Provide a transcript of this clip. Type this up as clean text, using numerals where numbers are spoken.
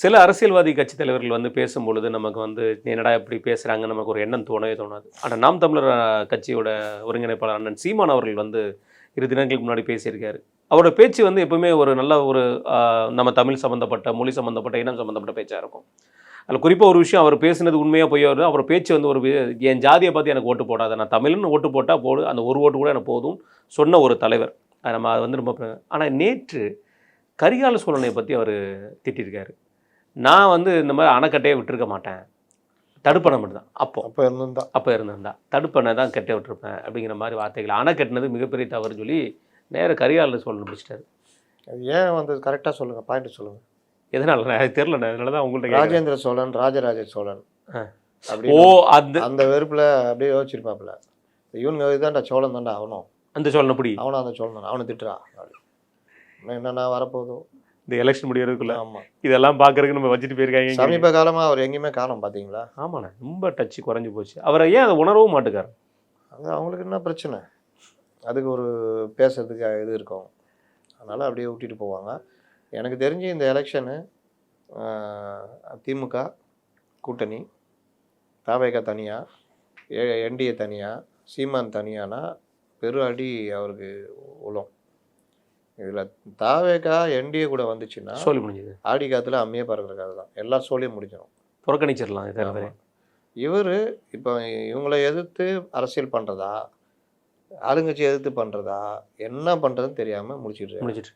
சில அரசியல்வாதி கட்சி தலைவர்கள் வந்து பேசும்பொழுது நமக்கு வந்து என்னடா இப்படி பேசுகிறாங்க நமக்கு ஒரு எண்ணம் தோணவே தோணாது. ஆனால் நாம் தமிழர் கட்சியோட ஒருங்கிணைப்பாளர் அண்ணன் சீமான் அவர்கள் வந்து 2 தினங்களுக்கு முன்னாடி பேசியிருக்காரு. அவரோட பேச்சு வந்து எப்பவுமே ஒரு நல்ல ஒரு நம்ம தமிழ் சம்மந்தப்பட்ட, மொழி சம்மந்தப்பட்ட, இனம் சம்மந்தப்பட்ட பேச்சாக இருக்கும். அதில் குறிப்பாக ஒரு விஷயம் அவர் பேசுனது உண்மையாக பொய்யா வருது. அவர் பேச்சு வந்து ஒரு என் ஜாதியை பார்த்து எனக்கு ஓட்டு போடாத, நான் தமிழ்னு ஓட்டு போட்டால் போடு, அந்த ஒரு ஓட்டு கூட எனக்கு போதும் சொன்ன ஒரு தலைவர். நம்ம அது வந்து ரொம்ப ஆனால் நேற்று கரிகால சோழனை பற்றி அவர் திட்டியிருக்காரு. நான் வந்து இந்த மாதிரி அணைக்கட்டையே விட்டுருக்க மாட்டேன், தடுப்பணை மட்டும் தான் அப்போ இருந்திருந்தா தடுப்பணை தான் கட்டை விட்டுருப்பேன் அப்படிங்கிற மாதிரி வார்த்தைகள். அணை கட்டினது மிகப்பெரிய தவறுன்னு சொல்லி நேர கரிகால சோழன் பிடிச்சிட்டாரு. ஏன் வந்து கரெக்டாக சொல்லுங்கள், பாயிண்ட் சொல்லுங்கள். எதனால எனக்கு தெரியல, அதனால தான் உங்கள்கிட்ட ராஜேந்திர சோழன், ராஜராஜ சோழன் அப்படி அந்த வெறுப்பில் அப்படியே யோசிச்சிருப்பாப்புல. இவனுங்க இதுதான்டா சோழன் தான்டா அவனும், அந்த சோழன் அப்படி அவனும் அந்த சோழன் தான், அவனை திட்டுறா என்னென்னா வரப்போதும் இந்த எலெக்ஷன் முடியறதுக்குள்ள. ஆமாம், இதெல்லாம் பார்க்கறதுக்கு நம்ம வச்சுட்டு போயிருக்காங்க. சமீப காலமாக அவர் எங்கேயுமே காணோம் பார்த்தீங்களா? ஆமாண்ணே, ரொம்ப டச்சு குறைஞ்சி போச்சு. அவரை ஏன் அதை உணரவும் மாட்டுக்காரு? அது அவங்களுக்கு என்ன பிரச்சனை, அதுக்கு ஒரு பேசுறதுக்கு இது இருக்கும், அதனால் அப்படியே விட்டுட்டு போவாங்க. எனக்கு தெரிஞ்சு இந்த எலெக்ஷனு திமுக கூட்டணி, தவேக தனியாக, என்டிஏ தனியாக, சீமான் தனியானா பெரு அடி அவருக்கு உழும். இதில் தாவேகா என்டிஏ கூட வந்துச்சுன்னா சோழி முடிஞ்சது, ஆடி காத்துல அம்மையே பறக்கிற கதை தான், எல்லா சோழியும் முடிஞ்சிடும், புறக்கணிச்சிடலாம். இவர் இப்போ இவங்களை எதிர்த்து அரசியல் பண்ணுறதா, ஆளுங்கட்சி எதிர்த்து பண்ணுறதா, என்ன பண்ணுறதுன்னு தெரியாமல் முடிச்சிட்டு